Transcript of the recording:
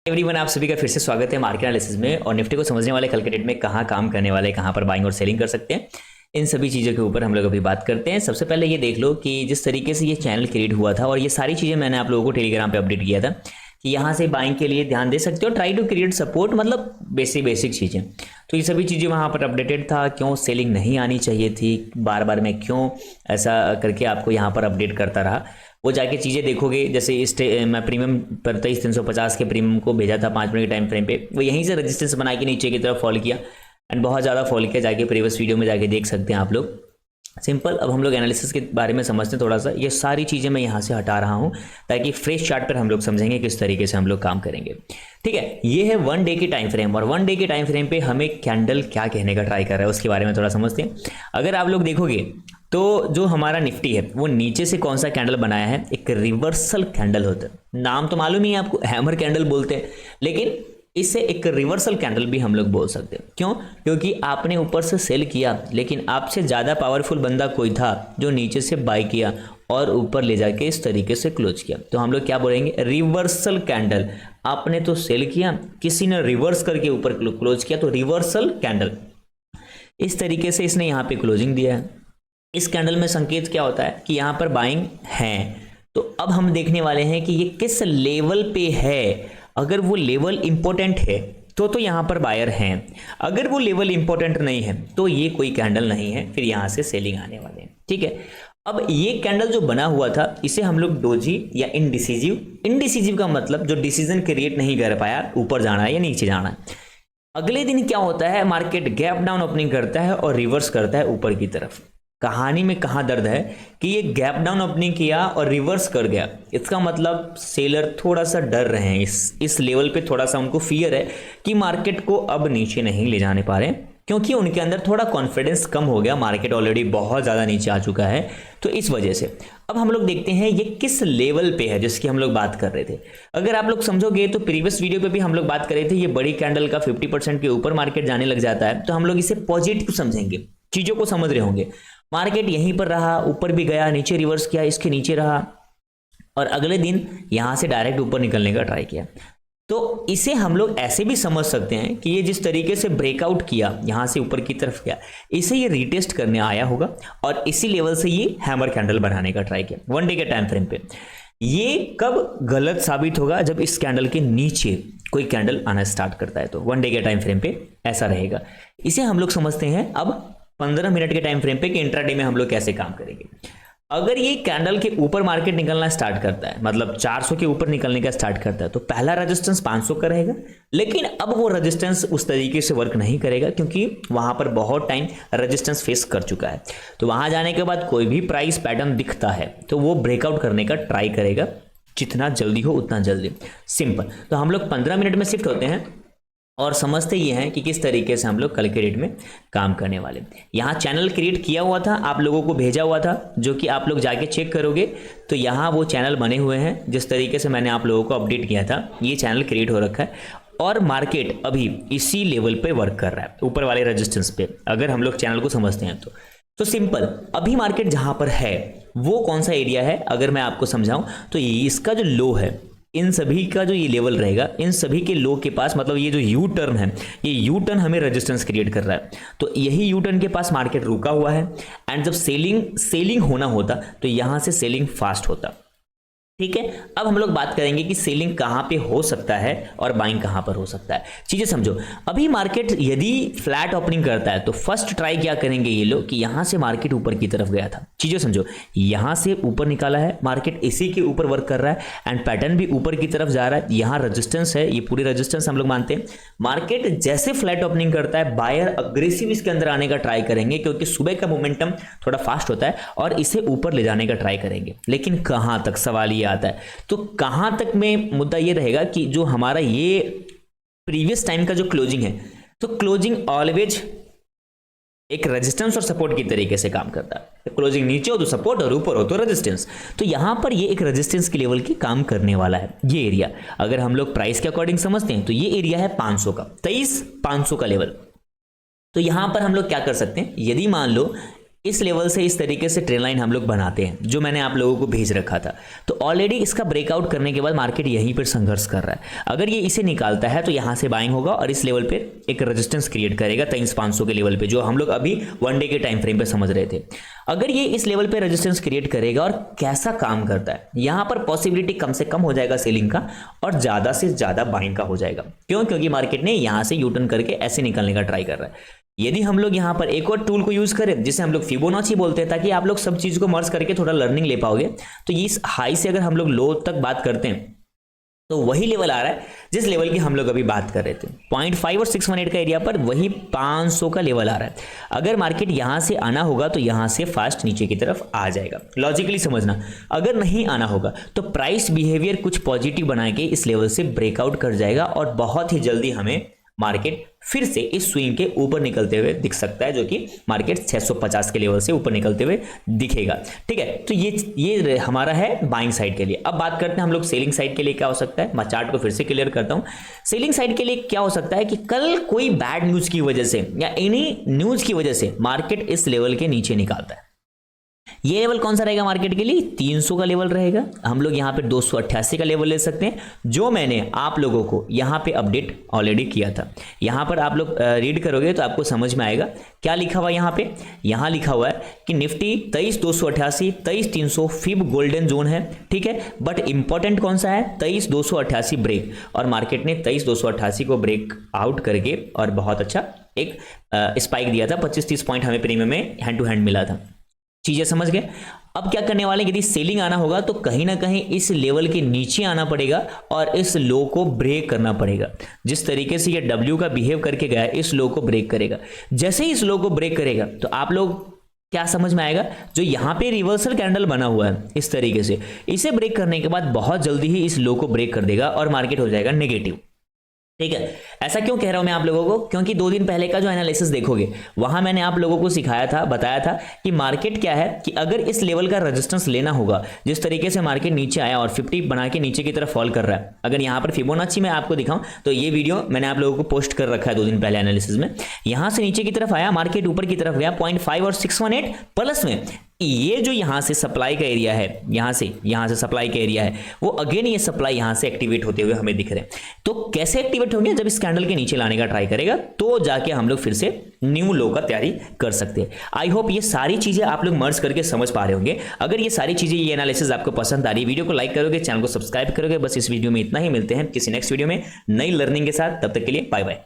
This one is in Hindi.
एवरीवन, आप सभी का फिर से स्वागत है मार्केट एनालिसिस में। और निफ्टी को समझने वाले कल के डेट में कहाँ काम करने वाले, कहाँ पर बाइंग और सेलिंग कर सकते हैं, इन सभी चीज़ों के ऊपर हम लोग अभी बात करते हैं। सबसे पहले ये देख लो कि जिस तरीके से ये चैनल क्रिएट हुआ था और ये सारी चीज़ें मैंने आप लोगों को टेलीग्राम पे अपडेट किया था कि यहाँ से बाइंग के लिए ध्यान दे सकते हो, ट्राई टू क्रिएट सपोर्ट, मतलब बेसिक चीज़ें। तो ये सभी चीज़ें वहाँ पर अपडेटेड था। क्यों सेलिंग नहीं आनी चाहिए थी, बार बार मैं क्यों ऐसा करके आपको यहाँ पर अपडेट करता रहा, वो जाके चीज़ें देखोगे। जैसे इस मैं प्रीमियम पर 23,350 के प्रीमियम को भेजा था 5 मिनट के टाइम फ्रेम पे, वो यहीं से रेजिस्टेंस बना के नीचे की तरफ फॉल किया एंड बहुत ज़्यादा फॉल किया। जाके प्रीवियस वीडियो में जाके देख सकते हैं आप लोग। सिंपल। अब हम लोग एनालिसिस के बारे में समझते हैं थोड़ा सा। ये सारी चीज़ें मैं यहाँ से हटा रहा हूँ ताकि फ्रेश चार्ट पर हम लोग समझेंगे किस तरीके से हम लोग काम करेंगे। ठीक है, ये है 1 डे की टाइम फ्रेम और 1 डे के टाइम फ्रेम पे हमें कैंडल क्या कहने का ट्राई कर रहा है उसके बारे में थोड़ा समझते हैं। अगर आप लोग देखोगे तो जो हमारा निफ्टी है वो नीचे से कौन सा कैंडल बनाया है, एक रिवर्सल कैंडल होता है। नाम तो मालूम ही है आपको, हैमर कैंडल बोलते हैं, लेकिन इसे एक रिवर्सल कैंडल भी हम लोग बोल सकते हैं। क्यों? क्योंकि आपने ऊपर से सेल किया, लेकिन आपसे ज़्यादा पावरफुल बंदा कोई था जो नीचे से बाय किया और ऊपर ले जाके इस तरीके से क्लोज किया। तो हम लोग क्या बोलेंगे, रिवर्सल कैंडल। आपने तो सेल किया, किसी ने रिवर्स करके ऊपर क्लोज किया, तो रिवर्सल कैंडल। इस तरीके से इसने यहाँ पे क्लोजिंग दिया है। इस कैंडल में संकेत क्या होता है कि यहाँ पर बाइंग है। तो अब हम देखने वाले हैं कि ये किस लेवल पे है। अगर वो लेवल इंपॉर्टेंट है तो यहाँ पर बायर हैं। अगर वो लेवल इंपॉर्टेंट नहीं है तो ये कोई कैंडल नहीं है, फिर यहाँ से सेलिंग आने वाले हैं। ठीक है, अब ये कैंडल जो बना हुआ था इसे हम लोग डोजी या इनडिसिजिव का मतलब जो डिसीजन क्रिएट नहीं कर पाया, ऊपर जाना है या नीचे जाना है। अगले दिन क्या होता है, मार्केट गैप डाउन ओपनिंग करता है और रिवर्स करता है ऊपर की तरफ। कहानी में कहाँ दर्द है कि ये गैप डाउन ओपनिंग किया और रिवर्स कर गया। इसका मतलब सेलर थोड़ा सा डर रहे हैं, इस लेवल पे थोड़ा सा उनको फियर है कि मार्केट को अब नीचे नहीं ले जाने पा रहे, क्योंकि उनके अंदर थोड़ा कॉन्फिडेंस कम हो गया। मार्केट ऑलरेडी बहुत ज़्यादा नीचे आ चुका है, तो इस वजह से अब हम लोग देखते हैं ये किस लेवल पे है जिसकी हम लोग बात कर रहे थे। अगर आप लोग समझोगे तो प्रीवियस वीडियो पे भी हम लोग बात कर रहे थे, ये बड़ी कैंडल का 50% के ऊपर मार्केट जाने लग जाता है तो हम लोग इसे पॉजिटिव समझेंगे, चीज़ों को समझ रहे होंगे। मार्केट यहीं पर रहा, ऊपर भी गया, नीचे रिवर्स किया, इसके नीचे रहा और अगले दिन यहां से डायरेक्ट ऊपर निकलने का ट्राई किया। तो इसे हम लोग ऐसे भी समझ सकते हैं कि ये जिस तरीके से ब्रेकआउट किया, यहां से ऊपर की तरफ गया, इसे ये रीटेस्ट करने आया होगा और इसी लेवल से ये हैमर कैंडल बनाने का ट्राई किया 1 डे के टाइम फ्रेम पे। ये कब गलत साबित होगा, जब इस कैंडल के नीचे कोई कैंडल आना स्टार्ट करता है, तो 1 डे के टाइम फ्रेम पे ऐसा रहेगा। इसे हम लोग समझते हैं अब 15 मिनट के टाइम फ्रेम पे कि इंट्राडे में हम लोग कैसे काम करेंगे। अगर ये कैंडल के ऊपर मार्केट निकलना स्टार्ट करता है, मतलब 400 के ऊपर निकलने का स्टार्ट करता है, तो पहला रेजिस्टेंस 500 का रहेगा। लेकिन अब वो रेजिस्टेंस उस तरीके से वर्क नहीं करेगा क्योंकि वहां पर बहुत टाइम रेजिस्टेंस फेस कर चुका है। तो वहां जाने के बाद कोई भी प्राइस पैटर्न दिखता है तो वो ब्रेकआउट करने का ट्राई करेगा, जितना जल्दी हो उतना जल्दी। सिंपल। तो हम लोग 15 मिनट में शिफ्ट होते हैं और समझते ये हैं कि किस तरीके से हम लोग कल के डेट में काम करने वाले। यहाँ चैनल क्रिएट किया हुआ था, आप लोगों को भेजा हुआ था, जो कि आप लोग जाके चेक करोगे तो यहाँ वो चैनल बने हुए हैं जिस तरीके से मैंने आप लोगों को अपडेट किया था। ये चैनल क्रिएट हो रखा है और मार्केट अभी इसी लेवल पे वर्क कर रहा है, ऊपर वाले रेजिस्टेंस पे। अगर हम लोग चैनल को समझते हैं तो सिंपल, अभी मार्केट जहां पर है वो कौन सा एरिया है, अगर मैं आपको समझाऊं तो इसका जो लो है, इन सभी का जो ये लेवल रहेगा, इन सभी के लो के पास, मतलब ये जो यू टर्न है, ये यू टर्न हमें रेजिस्टेंस क्रिएट कर रहा है। तो यही यू टर्न के पास मार्केट रुका हुआ है एंड जब सेलिंग होना होता तो यहां से सेलिंग फास्ट होता। ठीक है, अब हम लोग बात करेंगे कि सेलिंग कहां पे हो सकता है और बाइंग कहां पर हो सकता है। चीजें समझो। अभी मार्केट यदि फ्लैट ओपनिंग करता है तो फर्स्ट ट्राई क्या करेंगे ये लोग कि यहां से मार्केट ऊपर की तरफ गया था। चीजें समझो, यहां से ऊपर निकाला है, मार्केट इसी के ऊपर वर्क कर रहा है एंड पैटर्न भी ऊपर की तरफ जा रहा है। यहां रेजिस्टेंस है, ये पूरी रेजिस्टेंस हम लोग मानते हैं। मार्केट जैसे फ्लैट ओपनिंग करता है, बायर अग्रेसिव इसके अंदर आने का ट्राई करेंगे क्योंकि सुबह का मोमेंटम थोड़ा फास्ट होता है और इसे ऊपर ले जाने का ट्राई करेंगे। लेकिन कहां तक, सवाल ये आता है। तो कहां तक में मुद्दा ये रहेगा कि जो हमारा ये प्रीवियस टाइम का जो क्लोजिंग है, तो क्लोजिंग ऑलवेज एक रेजिस्टेंस और सपोर्ट की तरीके से काम करता है। क्लोजिंग नीचे हो तो सपोर्ट और ऊपर हो तो रेजिस्टेंस। तो यहां पर ये एक रेजिस्टेंस के लेवल की काम करने वाला है। ये एरिया अगर हम लोग प्राइस के अकॉर्डिंग समझते हैं तो ये एरिया है 500 का, 23,500 का लेवल। तो यहां पर हम लोग क्या कर सकते हैं, यदि मान लो इस लेवल से इस तरीके से ट्रेंड लाइन हम लोग बनाते हैं, जो मैंने आप लोगों को भेज रखा था। तो ऑलरेडी इसका ब्रेकआउट करने के बाद मार्केट यहीं पर संघर्ष कर रहा है। अगर ये इसे निकालता है तो यहां से बाइंग होगा और इस लेवल पे एक रेजिस्टेंस क्रिएट करेगा 23,500 के लेवल पे, जो हम लोग अभी 1 डे के टाइम फ्रेम पे समझ रहे थे। अगर ये इस लेवल पे रेजिस्टेंस क्रिएट करेगा और कैसा काम करता है, यहां पर पॉसिबिलिटी कम से कम हो जाएगा सेलिंग का और ज्यादा से ज्यादा बाइंग का हो जाएगा। क्यों? क्योंकि मार्केट ने यहां से यू टर्न करके ऐसे निकलने का ट्राई कर रहा है। यदि हम लोग यहाँ पर एक और टूल को यूज करें जिसे हम लोग फिबोनाची बोलते हैं, ताकि आप लोग सब चीज को मर्ज करके थोड़ा लर्निंग ले पाओगे, तो इस हाई से अगर हम लोग लो तक बात करते हैं तो वही लेवल आ रहा है जिस लेवल की हम लोग अभी बात कर रहे थे। 0.5 और 618 का एरिया पर वही 500 का लेवल आ रहा है। अगर मार्केट यहां से आना होगा तो यहां से फास्ट नीचे की तरफ आ जाएगा, लॉजिकली समझना। अगर नहीं आना होगा तो प्राइस बिहेवियर कुछ पॉजिटिव बना के इस लेवल से ब्रेकआउट कर जाएगा और बहुत ही जल्दी हमें मार्केट फिर से इस स्विंग के ऊपर निकलते हुए दिख सकता है, जो कि मार्केट 650 के लेवल से ऊपर निकलते हुए दिखेगा। ठीक है, तो ये हमारा है बाइंग साइड के लिए। अब बात करते हैं हम लोग सेलिंग साइड के लिए क्या हो सकता है। मैं चार्ट को फिर से क्लियर करता हूं। सेलिंग साइड के लिए क्या हो सकता है कि कल कोई बैड न्यूज की वजह से या एनी न्यूज की वजह से मार्केट इस लेवल के नीचे निकालता है। ये लेवल कौन सा रहेगा मार्केट के लिए? 300 का लेवल रहेगा। हम लोग यहाँ पे 288 का लेवल ले सकते हैं, जो मैंने आप लोगों को यहाँ पे अपडेट ऑलरेडी किया था। यहाँ पर आप लोग रीड करोगे तो आपको समझ में आएगा क्या लिखा हुआ है। यहाँ पे यहाँ लिखा हुआ है कि निफ्टी 23,288, 23,300 फिब गोल्डन जोन है। ठीक है, बट इंपॉर्टेंट कौन सा है? 23,288 ब्रेक, और मार्केट ने 23,288 को ब्रेक आउट करके और बहुत अच्छा एक स्पाइक दिया था। 25-30 पॉइंट हमें प्रीमियम में हैंड टू हैंड मिला था। चीजें समझ गए? अब क्या करने वाले, यदि सेलिंग आना होगा तो कहीं ना कहीं इस लेवल के नीचे आना पड़ेगा और इस लो को ब्रेक करना पड़ेगा। जिस तरीके से ये डब्ल्यू का बिहेव करके गया, इस लो को ब्रेक करेगा। जैसे ही इस लो को ब्रेक करेगा तो आप लोग क्या समझ में आएगा, जो यहां पे रिवर्सल कैंडल बना हुआ है इस तरीके से, इसे ब्रेक करने के बाद बहुत जल्दी ही इस लो को ब्रेक कर देगा और मार्केट हो जाएगा नेगेटिव। ठीक है, ऐसा क्यों कह रहा हूं मैं आप लोगों को? क्योंकि 2 दिन पहले का जो एनालिसिस देखोगे वहां मैंने आप लोगों को सिखाया था, बताया था कि मार्केट क्या है कि अगर इस लेवल का रेजिस्टेंस लेना होगा, जिस तरीके से मार्केट नीचे आया और 50 बना के नीचे की तरफ फॉल कर रहा है। अगर यहां पर फिबोनाची मैं आपको दिखाऊं तो ये वीडियो मैंने आप लोगों को पोस्ट कर रखा है 2 दिन पहले एनालिसिस में। यहां से नीचे की तरफ आया, मार्केट ऊपर की तरफ गया 0.5 और 618 प्लस में। ये जो यहां से सप्लाई का एरिया है, यहां से सप्लाई का एरिया है, वो अगेन ये सप्लाई यहां से एक्टिवेट होते हुए हमें दिख रहे हैं। तो कैसे एक्टिवेट होंगे? जब इस कैंडल के नीचे लाने का ट्राई करेगा तो जाके हम लोग फिर से न्यू लो का तैयारी कर सकते हैं। आई होप ये सारी चीजें आप लोग मर्ज करके समझ पा रहे होंगे। अगर ये सारी चीजें, ये एनालिसिस आपको पसंद आ रही है, वीडियो को लाइक करोगे, चैनल को सब्सक्राइब करोगे। बस इस वीडियो में इतना ही, मिलते हैं किसी नेक्स्ट वीडियो में नई लर्निंग के साथ। तब तक के लिए बाय बाय।